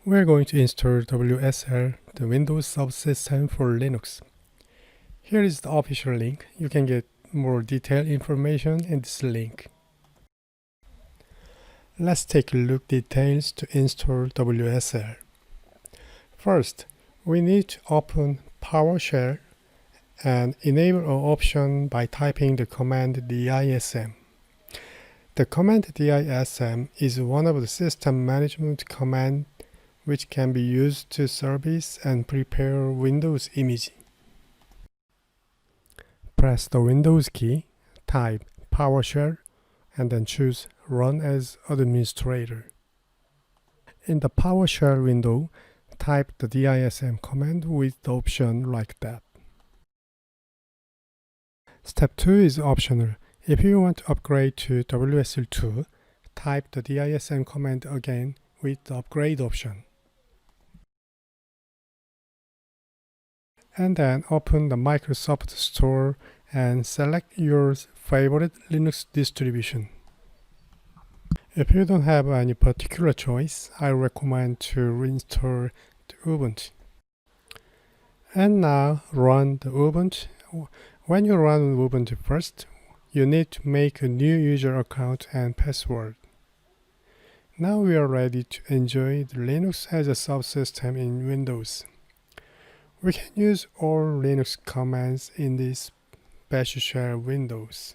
We're going to install WSL, the Windows Subsystem for Linux. Here is the official link. You can get more detailed information in this link. Let's take a look details to install WSL. First, we need to open PowerShell and enable an option by typing the command dism. The command dism is one of the system management commands which can be used to service and prepare Windows image. Press the Windows key, type PowerShell, and then choose Run as Administrator. In the PowerShell window, type the dism command with the option like that. Step 2 is optional. If you want to upgrade to WSL2, type the dism command again with the upgrade option. And then open the Microsoft Store and select your favorite Linux distribution. If you don't have any particular choice, I recommend to reinstall the Ubuntu. And now run the Ubuntu. When you run Ubuntu first, you need to make a new user account and password. Now we are ready to enjoy the Linux as a subsystem in Windows. We can use all Linux commands in this bash shell windows.